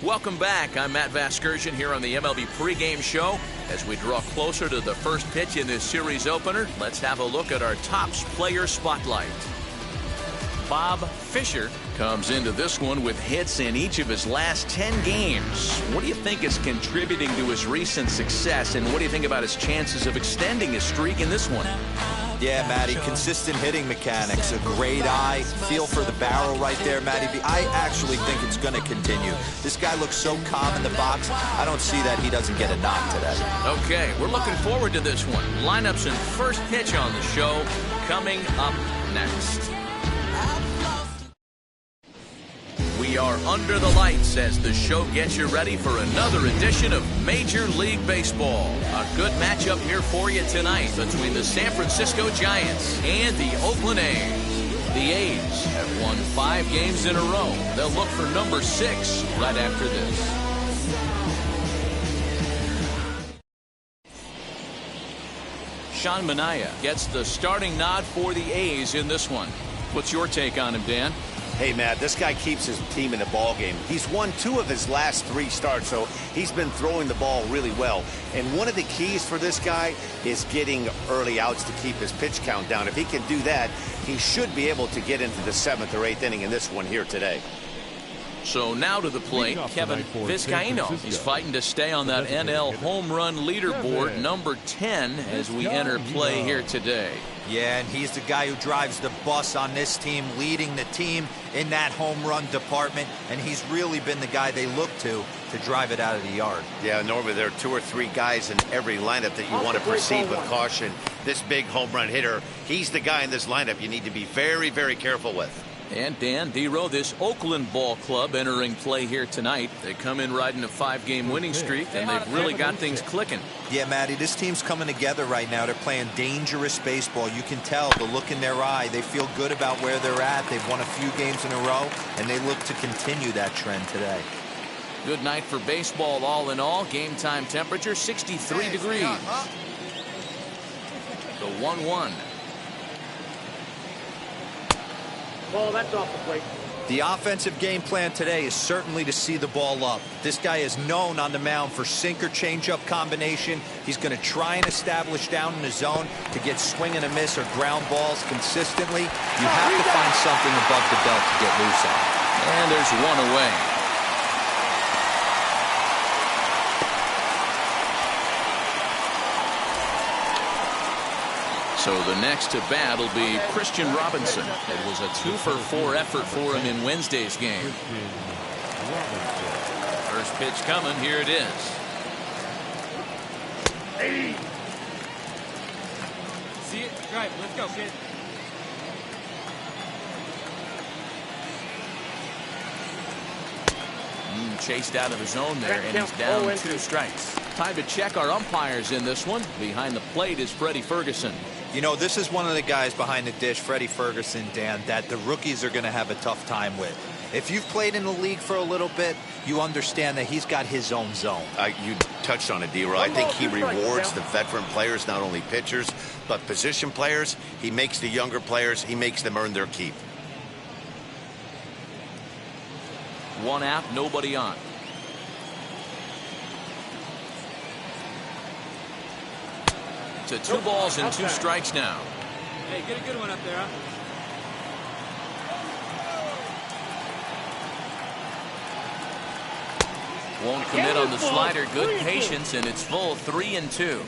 Welcome back. I'm Matt Vasgersian here on the MLB pregame show. As we draw closer to the first pitch in this series opener, let's have a look at our Topps player spotlight. Bob Fisher comes into this one with hits in each of his last 10 games. What do you think is contributing to his recent success, and what do you think about his chances of extending his streak in this one? Yeah, Matty, consistent hitting mechanics, a great eye, feel for the barrel right there, Matty. I actually think it's going to continue. This guy looks so calm in the box, I don't see that he doesn't get a knock today. Okay, we're looking forward to this one. Lineups and first pitch on the show coming up next. We are under the lights as the show gets you ready for another edition of Major League Baseball. A good matchup here for you tonight between the San Francisco Giants and the Oakland A's. The A's have won 5 games in a row. They'll look for number 6 right after this. Sean Manaea gets the starting nod for the A's in this one. What's your take on him, Dan? Hey, Matt, this guy keeps his team in the ball game. He's won 2 of his last 3 starts, so he's been throwing the ball really well. And one of the keys for this guy is getting early outs to keep his pitch count down. If he can do that, he should be able to get into the 7th or 8th inning in this one here today. So now to the plate, Kevin Vizcaino. He's fighting to stay on that NL home run leaderboard, number 10, as we enter play here today. Yeah, and he's the guy who drives the bus on this team, leading the team in that home run department, and he's really been the guy they look to drive it out of the yard. Yeah, normally there are 2 or 3 guys in every lineup that you want to proceed with caution. This big home run hitter, he's the guy in this lineup you need to be very, very careful with. And Dan, D-Row, this Oakland ball club entering play here tonight. They come in riding a 5-game winning streak, and they've really got things clicking. Yeah, Matty, this team's coming together right now. They're playing dangerous baseball. You can tell the look in their eye. They feel good about where they're at. They've won a few games in a row, and they look to continue that trend today. Good night for baseball all in all. Game time temperature 63 degrees. The 1-1. Ball, that's off the plate. The offensive game plan today is certainly to see the ball up. This guy is known on the mound for sinker changeup combination. He's going to try and establish down in the zone to get swing and a miss or ground balls consistently. You have to find something above the belt to get loose on. And there's one away. So the next to bat will be Christian Robinson. It was a 2-for-4 effort for him in Wednesday's game. First pitch coming. Here it is. Hey. See it? Right, let's go, kid. Chased out of his zone there, and he's down 2 strikes. Time to check our umpires in this one. Behind the plate is Freddie Ferguson. You know, this is one of the guys behind the dish, Freddie Ferguson, Dan, that the rookies are going to have a tough time with. If you've played in the league for a little bit, you understand that he's got his own zone. You touched on it, D-Roy. I think he rewards the veteran players, not only pitchers, but position players. He makes the younger players, he makes them earn their keep. 1 out, nobody on. To 2 balls and 2 strikes now. Hey, get a good one up there, huh? Won't commit on the slider. Good patience, and it's full 3-2.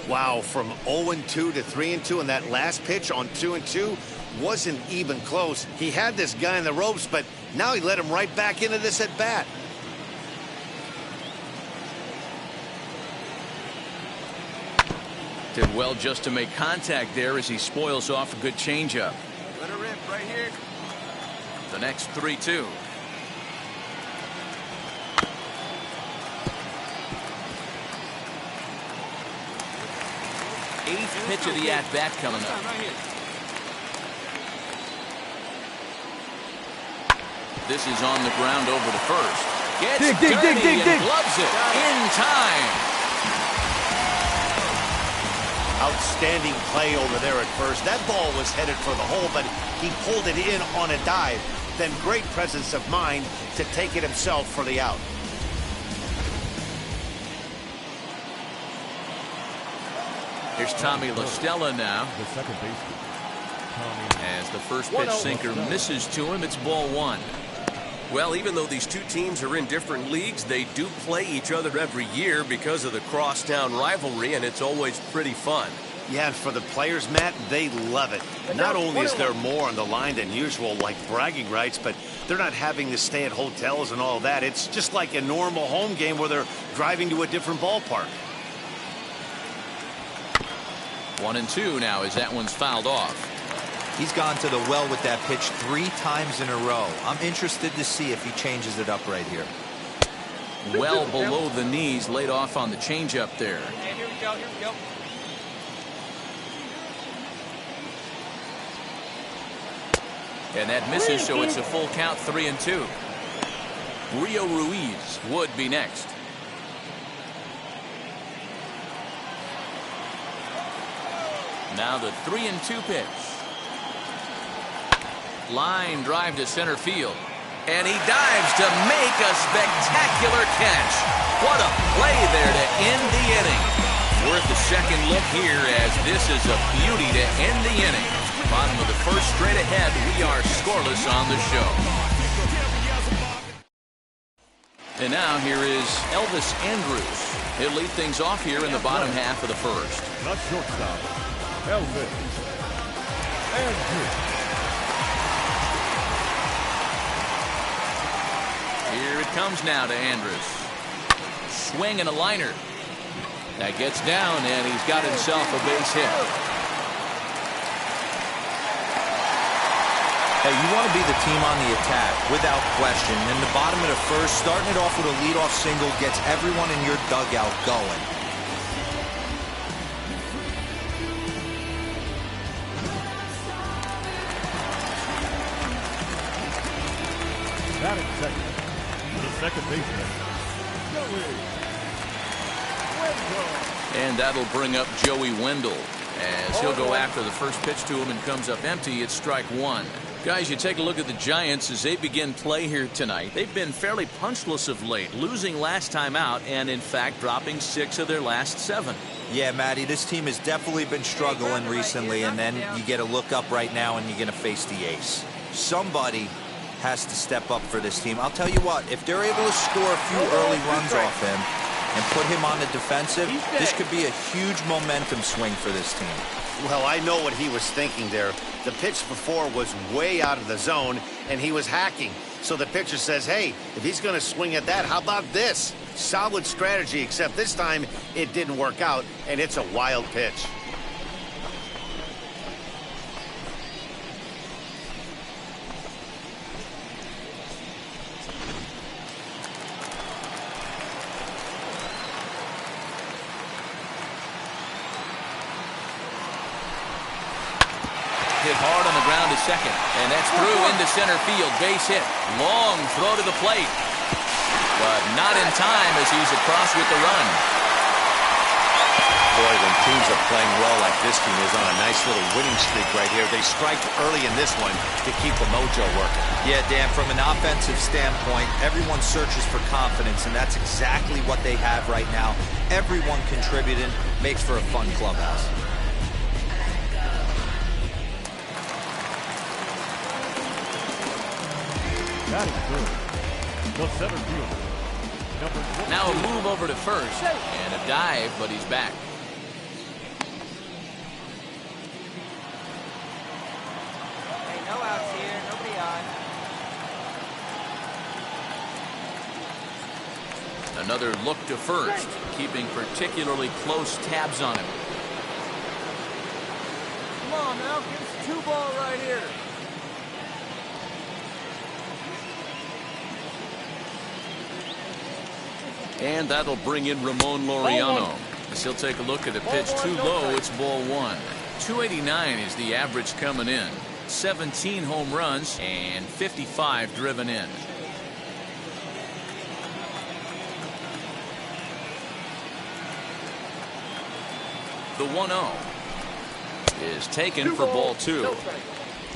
Wow, from 0-2 to 3-2, and that last pitch on 2-2 wasn't even close. He had this guy in the ropes, but now he let him right back into this at bat. Did well just to make contact there as he spoils off a good changeup. Let her rip right here. The next 3-2. 8th pitch of the at-bat coming up. This is on the ground over to first. Gets dirty and gloves it in time. Outstanding play over there at first. That ball was headed for the hole, but he pulled it in on a dive. then great presence of mind to take it himself for the out. Here's Tommy La Stella now. The second baseman, As the first pitch sinker misses to him, it's ball one. Well, even though these two teams are in different leagues, they do play each other every year because of the crosstown rivalry, and it's always pretty fun. Yeah, and for the players, Matt, they love it. Not only is there more on the line than usual, like bragging rights, but they're not having to stay at hotels and all that. It's just like a normal home game where they're driving to a different ballpark. 1-2 now as that one's fouled off. He's gone to the well with that pitch 3 times in a row. I'm interested to see if he changes it up right here. Well below the knees, laid off on the changeup there. Hey, here we go, here we go. And that misses, so it's a full count, 3-2. Rio Ruiz would be next. Now the 3-2 pitch. Line drive to center field. And he dives to make a spectacular catch. What a play there to end the inning. Worth a second look here, as this is a beauty to end the inning. Bottom of the first, straight ahead. We are scoreless on the show. And now here is Elvis Andrus. He'll lead things off here in the bottom half of the first. the shortstop, Elvis Andrus. Here it comes now to Andrus. Swing and a liner. That gets down, and he's got himself a base hit. Hey, you want to be the team on the attack, without question. In the bottom of the first, starting it off with a leadoff single gets everyone in your dugout going. Batting second, the second baseman, Joey Wendell. And that'll bring up Joey Wendell, as he'll go after the first pitch to him and comes up empty. It's strike one. Guys, you take a look at the Giants as they begin play here tonight. They've been fairly punchless of late, losing last time out and, in fact, dropping 6 of their last 7. Yeah, Matty, this team has definitely been struggling recently, and then you get a look up right now and you're going to face the ace. Somebody has to step up for this team. I'll tell you what, if they're able to score a few early runs off him and put him on the defensive, this could be a huge momentum swing for this team. Well, I know what he was thinking there. The pitch before was way out of the zone, and he was hacking. So the pitcher says, hey, if he's going to swing at that, how about this? Solid strategy, except this time it didn't work out, and it's a wild pitch. Hit hard on the ground to second, and that's through into center field. Base hit. Long throw to the plate, but not in time as he's across with the run. Boy, when teams are playing well like this team is on a nice little winning streak right here, they strike early in this one to keep the mojo working. Yeah, Dan, from an offensive standpoint, everyone searches for confidence, and that's exactly what they have right now. Everyone contributing makes for a fun clubhouse. Batting third, the center fielder, number 22. Now a move over to first, and a dive, but he's back. Hey, no outs here, nobody on. Another look to first, keeping particularly close tabs on him. Come on now, give us a 2-ball right here. And that'll bring in Ramon Laureano. As he'll take a look at a pitch too low, it's ball one. 289 is the average coming in. 17 home runs and 55 driven in. The 1-0 is taken for ball two.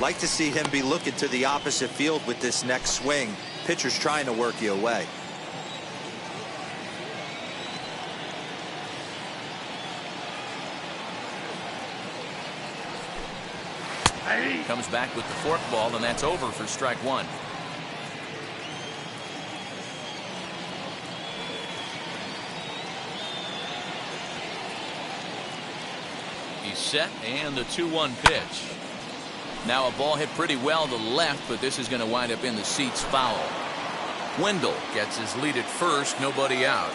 Like to see him be looking to the opposite field with this next swing. Pitcher's trying to work you away. Comes back with the forkball, and that's over for strike one. He's set, and the 2-1 pitch. Now a ball hit pretty well to the left, but this is going to wind up in the seats foul. Wendell gets his lead at first, nobody out.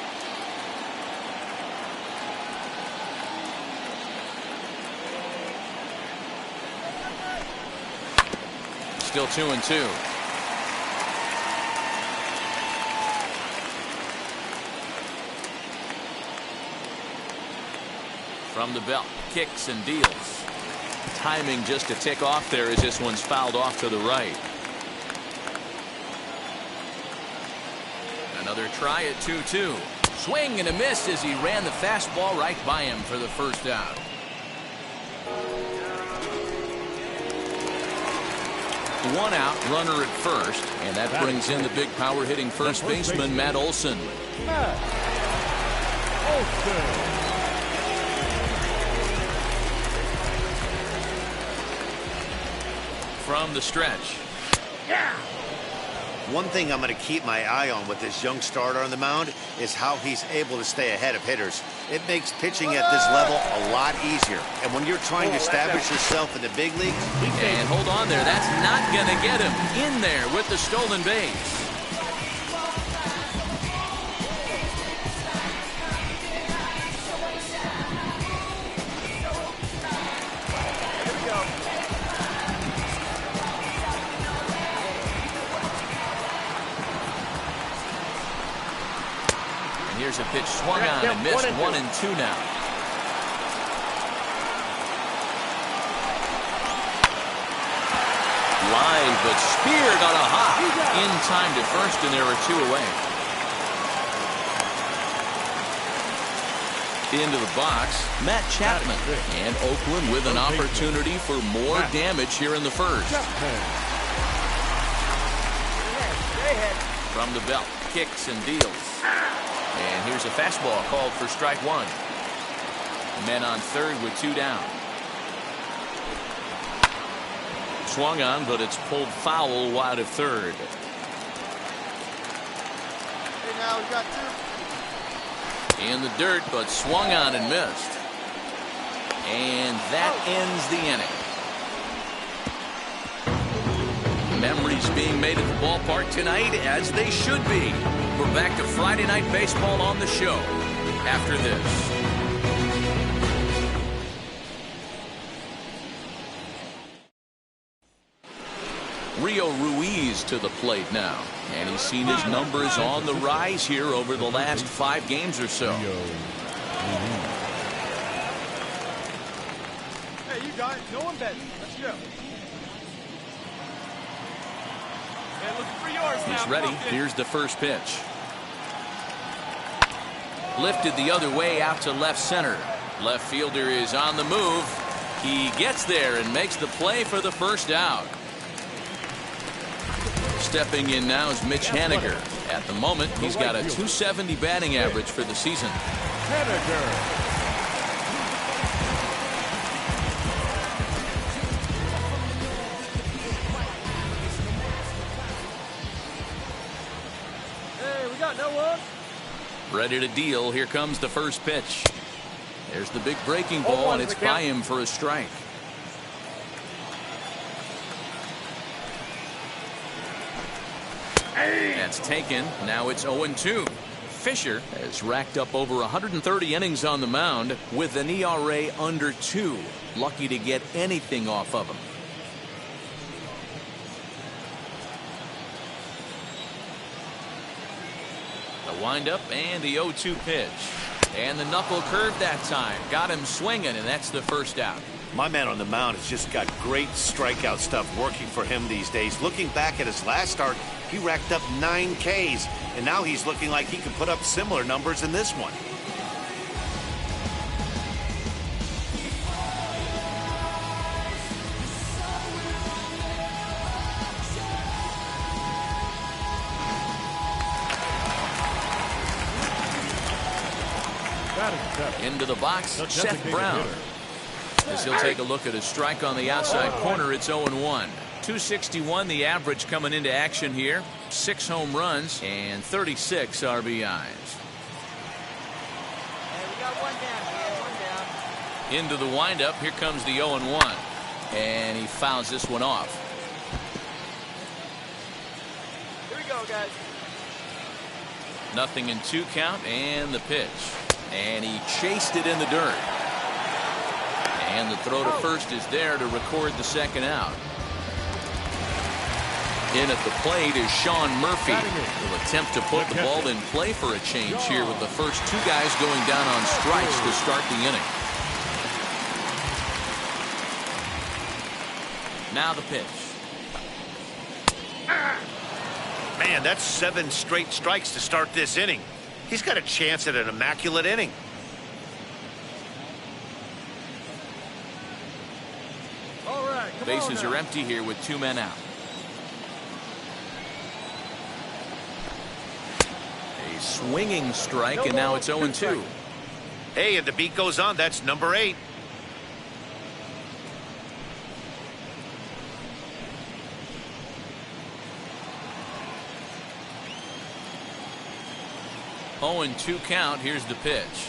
Still 2-2. From the belt, kicks and deals. Timing just a tick off there as this one's fouled off to the right. Another try at 2-2. Swing and a miss as he ran the fastball right by him for the first out. One out, runner at first, and that brings in the big power hitting first baseman Matt Olson. From the stretch. One thing I'm going to keep my eye on with this young starter on the mound is how he's able to stay ahead of hitters. It makes pitching at this level a lot easier. And when you're trying to establish yourself in the big league. And hold on there. That's not going to get him in there with the stolen base. Here's a pitch swung on and missed. 1-2 now. Line, but speared on a hop in time to first, and there are 2 away. Into the box, Matt Chapman, and Oakland with an opportunity for more damage here in the first. From the belt, kicks and deals. And here's a fastball called for strike one. Men on third with 2 down. Swung on, but it's pulled foul wide of third. Hey, now we got 2. In the dirt, but swung on and missed. And that ends the inning. Memories being made at the ballpark tonight, as they should be. We're back to Friday Night Baseball on the show after this. Rio Ruiz to the plate now, and he's seen his numbers on the rise here over the last 5 games or so. Hey, you got it. No one betting. Let's go. Looking for yours now. He's ready. Here's the first pitch. Lifted the other way out to left center. Left fielder is on the move. He gets there and makes the play for the first out. Stepping in now is Mitch Haniger. At the moment, he's got a .270 batting average for the season. Haniger. Ready to deal. Here comes the first pitch. There's the big breaking ball, and it's by him for a strike. That's taken. Now it's 0-2. Fisher has racked up over 130 innings on the mound with an ERA under 2. Lucky to get anything off of him. Windup and the 0-2 pitch, and the knuckle curve that time got him swinging, and that's the first out. My man on the mound has just got great strikeout stuff working for him these days. Looking back at his last start, he racked up 9 Ks, and now he's looking like he can put up similar numbers in this one. Into the box, The Seth designated Brown. hitter. As he'll take a look at a strike on the outside corner, it's 0-1. 261 the average coming into action here. 6 home runs and 36 RBIs. Hey, we got one down here, one down. Into the windup, here comes the 0-1. And he fouls this one off. Here we go, guys. Nothing in 2 count and the pitch. And he chased it in the dirt. And the throw to first is there to record the second out. In at the plate is Sean Murphy. Will attempt to put the ball in play for a change here with the first 2 guys going down on strikes to start the inning. Now the pitch. Man, that's 7 straight strikes to start this inning. He's got a chance at an immaculate inning. All right, Bases are empty here with 2 men out. A swinging strike, and now it's 0-2. Hey, and the beat goes on. That's number 8. Oh, and 2 count. Here's the pitch.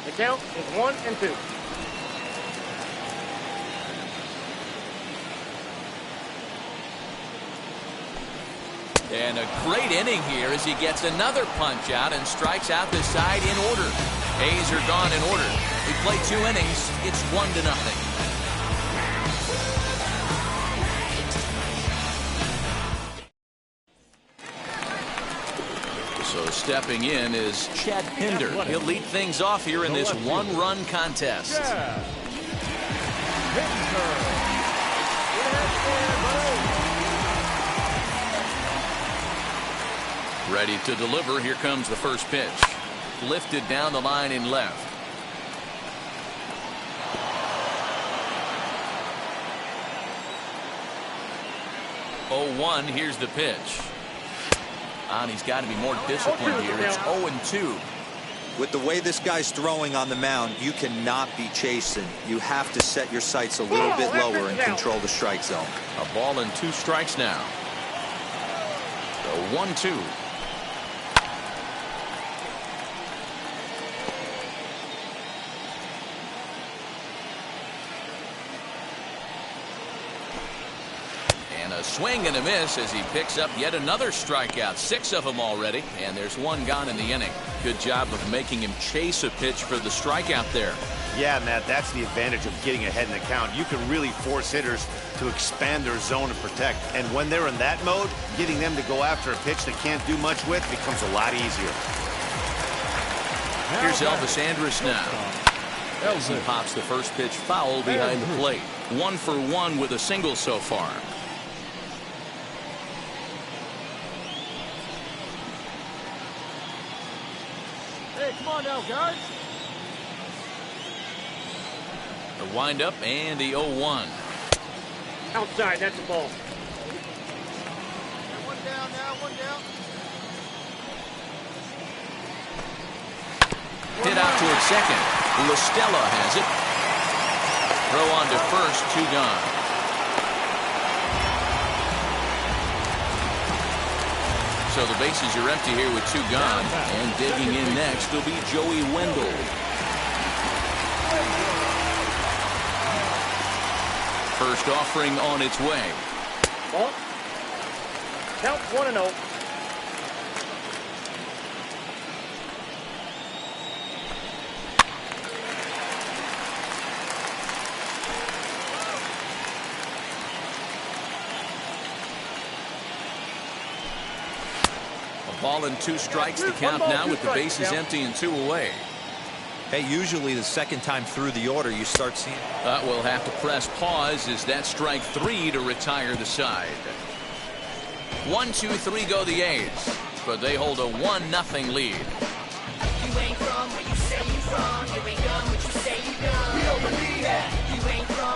The count is 1-2. And a great inning here as he gets another punch out and strikes out the side in order. A's are gone in order. We play 2 innings. It's 1-0. So stepping in is Chad Pinder. He'll lead things off here in this 1-run contest. Ready to deliver. Here comes the first pitch. Lifted down the line in left. Oh, 1. Here's the pitch. And he's got to be more disciplined here. It's 0-2. With the way this guy's throwing on the mound, you cannot be chasing. You have to set your sights a little bit lower and control the strike zone. A ball and 2 strikes now. The 1-2. A swing and a miss as he picks up yet another strikeout. 6 of them already, and there's 1 gone in the inning. Good job of making him chase a pitch for the strikeout there. Yeah, Matt, that's the advantage of getting ahead in the count. You can really force hitters to expand their zone and protect. And when they're in that mode, getting them to go after a pitch they can't do much with becomes a lot easier. Here's Elvis Andrus now. As he pops the first pitch foul behind the plate. 1 for 1 with a single so far. Hey, come on now, guys. The windup and the 0-1. Outside, that's a ball. One down now, one down. Hit out towards second. LaStella has it. Throw on to first, 2 gone. So the bases are empty here with 2 gone. And digging in next will be Joey Wendell. First offering on its way. Ball. Count 1-0. Ball and 2 strikes to count now with the bases empty and 2 away. Hey, usually the second time through the order you start seeing. We'll have to press pause as that strike 3 to retire the side. 1, 2, 3 go the A's, but they hold a 1-0 lead. You ain't from where you say you from. You ain't done what you say you done. We don't believe that. You ain't from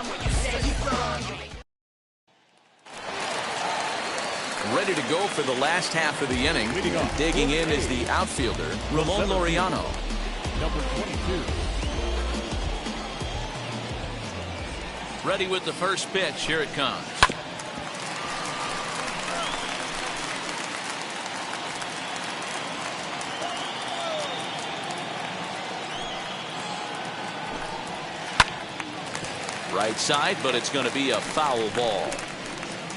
go for the last half of the inning. Digging in is the outfielder, Ramon Laureano. Number 22. Ready with the first pitch. Here it comes. Right side, but it's going to be a foul ball.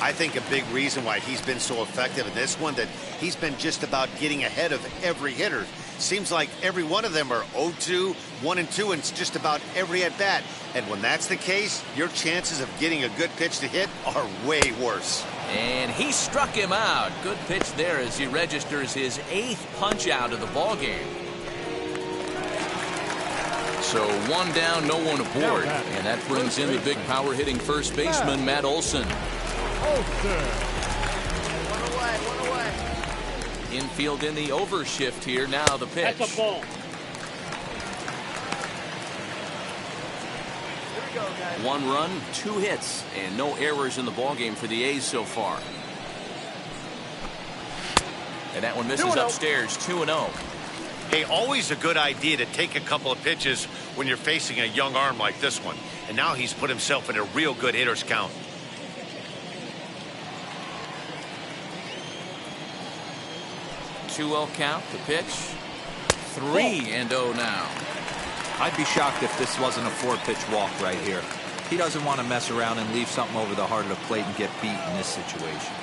I think a big reason why he's been so effective in this one, that he's been just about getting ahead of every hitter. Seems like every one of them are 0-2, 1-2, and it's just about every at bat. And when that's the case, your chances of getting a good pitch to hit are way worse. And he struck him out. Good pitch there as he registers his 8th punch out of the ball game. So 1 down, no one aboard, and that brings in the big power hitting first baseman, Matt Olson. One away. Infield in the overshift here. Now the pitch. That's a ball. Here we go, guys. 1 run, 2 hits, and no errors in the ball game for the A's so far. And that one misses upstairs, 2-0. Hey, always a good idea to take a couple of pitches when you're facing a young arm like this one. And now he's put himself in a real good hitter's count. Two-0 count, the pitch. 3-0 now. I'd be shocked if this wasn't a 4-pitch walk right here. He doesn't want to mess around and leave something over the heart of the plate and get beat in this situation.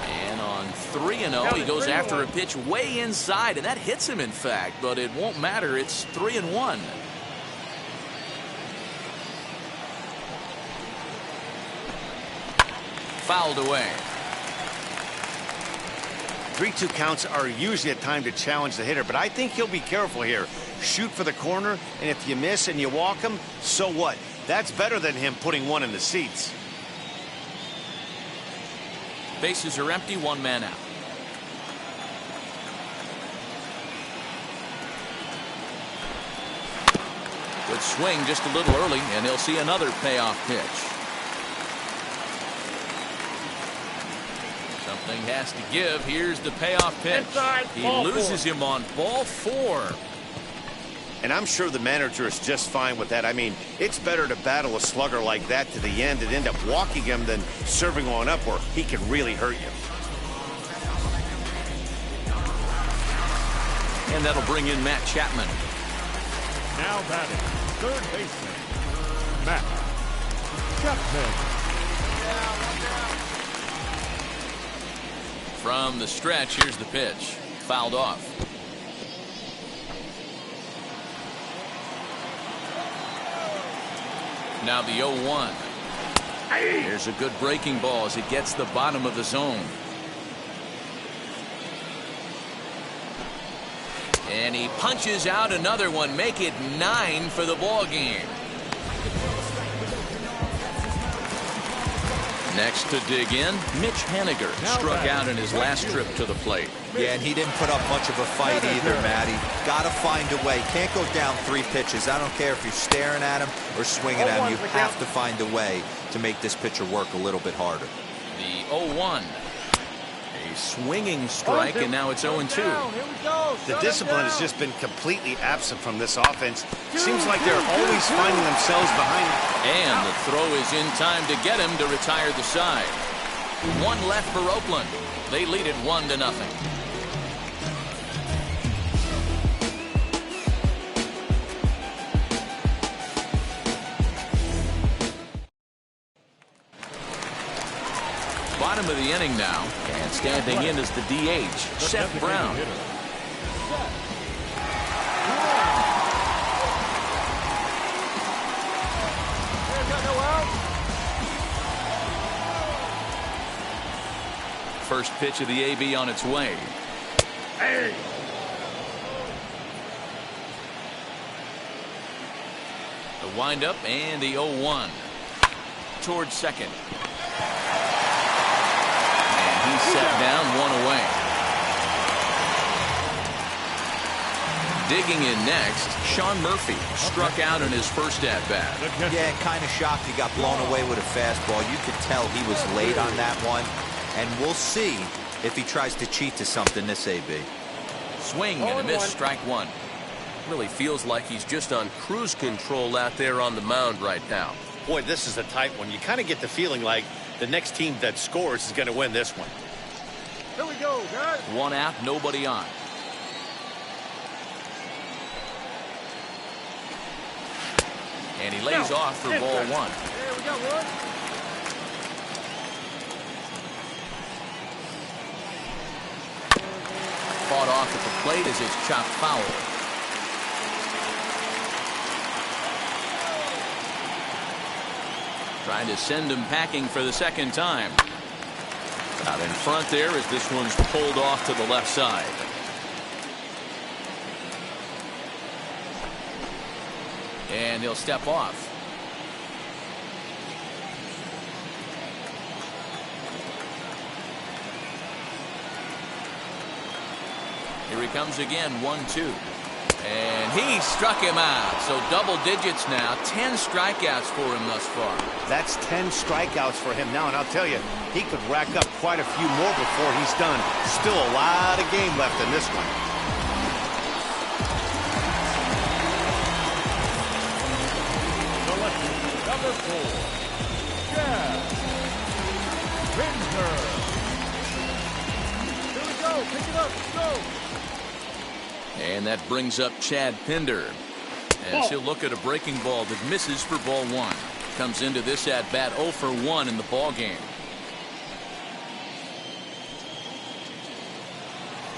And on 3-0, he goes after a pitch way inside, and that hits him, in fact, but it won't matter. It's 3-1. Fouled away. 3-2 counts are usually a time to challenge the hitter, but I think he'll be careful here. Shoot for the corner, and if you miss and you walk him, so what? That's better than him putting one in the seats. Bases are empty, 1 man out. Good swing just a little early, and he'll see another payoff pitch. Something has to give. Here's the payoff pitch. He loses him on ball 4. And I'm sure the manager is just fine with that. I mean, it's better to battle a slugger like that to the end and end up walking him than serving one up where he can really hurt you. And that'll bring in Matt Chapman. Now batting, third baseman, Matt Chapman. From the stretch, here's the pitch. Fouled off. Now the 0-1. Here's a good breaking ball as it gets the bottom of the zone. And he punches out another one. Make it 9 for the ball game. Next to dig in, Mitch Haniger struck out in his last trip to the plate. Yeah, and he didn't put up much of a fight either, Matty. Got to find a way. Can't go down 3 pitches. I don't care if you're staring at him or swinging at him. You have to find a way to make this pitcher work a little bit harder. The 0-1. A swinging strike, and now it's 0-2. The discipline has just been completely absent from this offense. Seems like they're always finding themselves behind. And the throw is in time to get him to retire the side. 1 left for Oakland. They lead it 1-0. Bottom of the inning now, and standing in is the DH, Seth Brown. First pitch of the AB on its way. Hey. The windup and the 0-1 towards second. He's set down, 1 away. Digging in next, Sean Murphy struck out in his first at-bat. Yeah, kind of shocked he got blown away with a fastball. You could tell he was late on that one. And we'll see if he tries to cheat to something this AB. Swing and a miss, strike one. Really feels like he's just on cruise control out there on the mound right now. Boy, this is a tight one. You kind of get the feeling like the next team that scores is going to win this one. Here we go, guys. One out, nobody on. And he lays off for ball one. There we got one. Fought off at the plate as it's chopped foul. Trying to send him packing for the second time. Out in front there as this one's pulled off to the left side. And he'll step off. Here he comes again, 1-2. And he struck him out. So double digits now, 10 strikeouts for him thus far. That's 10 strikeouts for him now, and I'll tell you, he could rack up quite a few more before he's done. Still a lot of game left in this one. Number 4, Chad Pinder. Here we go. Pick it up. Let's go. And that brings up Chad Pinder. As he'll look at a breaking ball that misses for ball one. Comes into this at bat 0 for 1 in the ball game.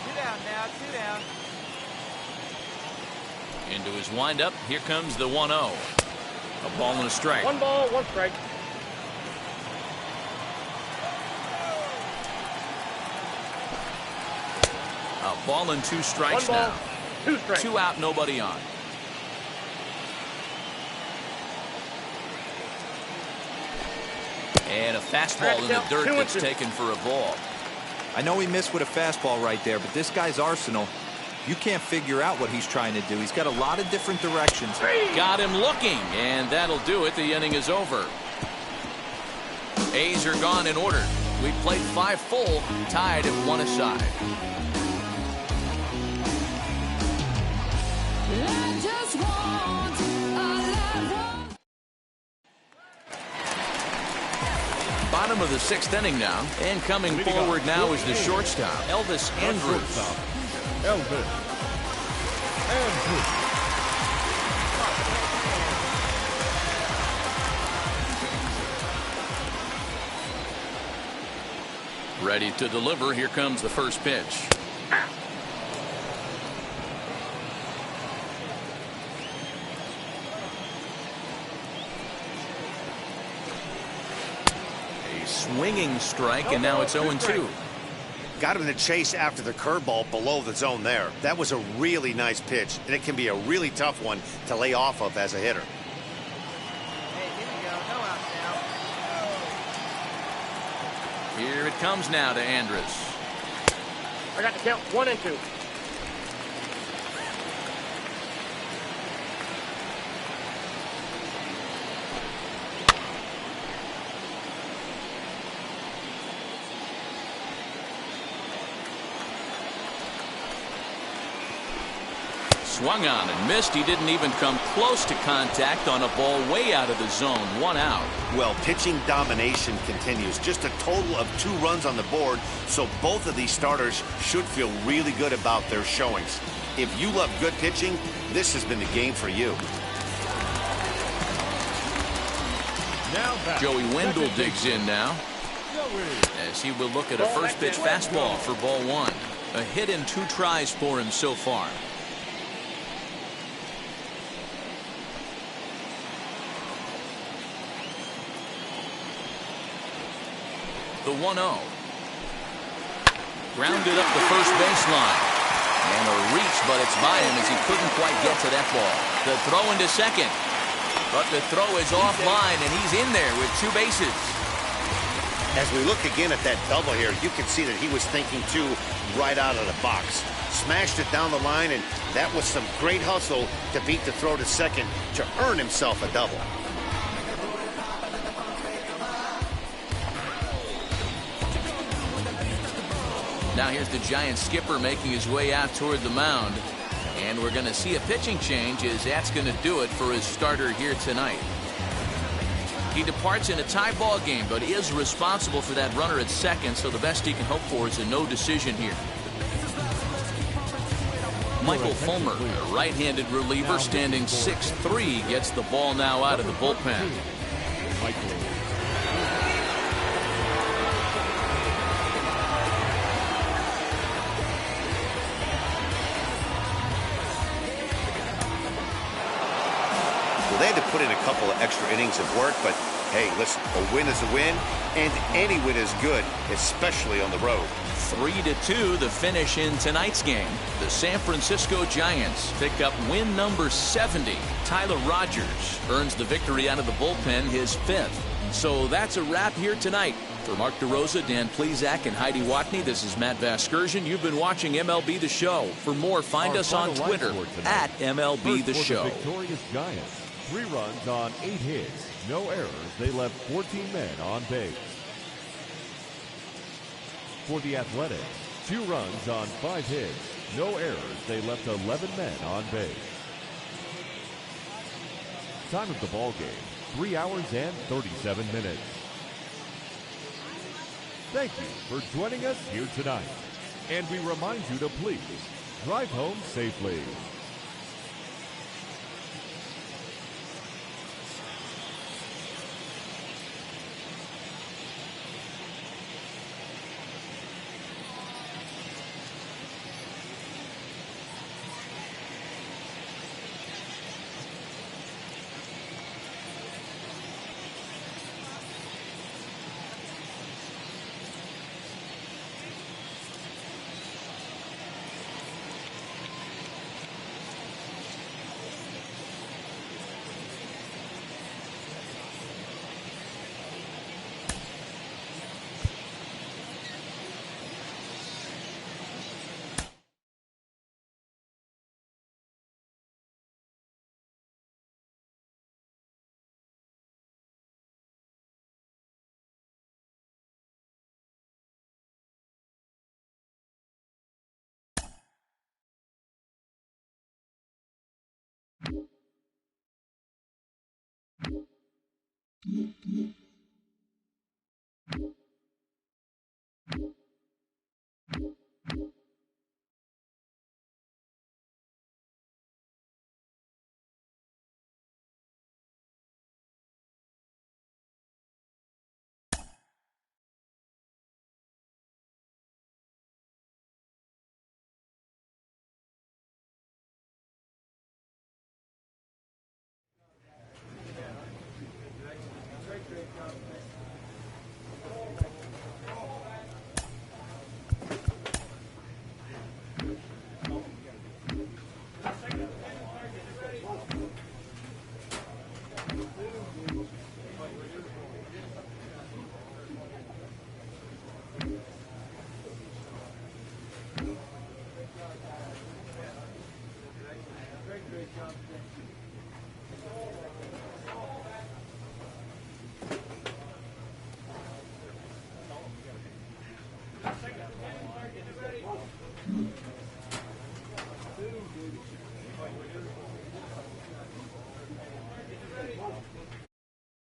Two down now, 2 down. Into his windup. Here comes the 1-0. A ball and a strike. 1 ball, 1 strike. A ball and 2 strikes 1 ball, now. 2 strikes. 2 out, nobody on. And a fastball in the dirt that's taken for a ball. I know he missed with a fastball right there, but this guy's arsenal, you can't figure out what he's trying to do. He's got a lot of different directions. Got him looking, and that'll do it. The inning is over. A's are gone in order. We played 5 full, tied at 1 aside. Bottom of the 6th inning now, and coming forward now is the shortstop, Elvis Andrus. Elvis Andrus. Ready to deliver. Here comes the first pitch. A swinging strike, and now it's 0-2. Got him to chase after the curveball below the zone there. That was a really nice pitch, and it can be a really tough one to lay off of as a hitter. Hey, here we go. No out now. Here it comes now to Andrus. I got the count 1 and 2. Swung on and missed. He didn't even come close to contact on a ball way out of the zone. 1 out. Well, pitching domination continues. Just a total of 2 runs on the board, so both of these starters should feel really good about their showings. If you love good pitching, this has been the game for you. Now back. Joey Wendell digs in now, as he will look at a first pitch fastball for ball 1. A hit in 2 tries for him so far. The 1-0. Grounded up the first baseline. And a reach, but it's by him as he couldn't quite get to that ball. The throw into second. But the throw is offline, and he's in there with 2 bases. As we look again at that double here, you can see that he was thinking too right out of the box. Smashed it down the line, and that was some great hustle to beat the throw to second to earn himself a double. Now here's the Giants skipper making his way out toward the mound. And we're going to see a pitching change as that's going to do it for his starter here tonight. He departs in a tie ball game, but is responsible for that runner at second, so the best he can hope for is a no decision here. Michael Fulmer, a right-handed reliever, standing 6'3", gets the ball now out of the bullpen. Well, they had to put in a couple of extra innings of work, but hey, listen, a win is a win, and any win is good, especially on the road. 3-2 the finish in tonight's game. The San Francisco Giants pick up win number 70. Tyler Rogers earns the victory out of the bullpen, his 5th. So that's a wrap here tonight. For Mark DeRosa, Dan Plesac, and Heidi Watney, this is Matt Vasgersian. You've been watching MLB The Show. For more, find us on Twitter at MLB The Show. Victorious Giants. 3 runs on 8 hits. No errors. They left 14 men on base. For the Athletics, 2 runs on 5 hits. No errors. They left 11 men on base. Time of the ball game, 3 hours and 37 minutes. Thank you for joining us here tonight. And we remind you to please drive home safely.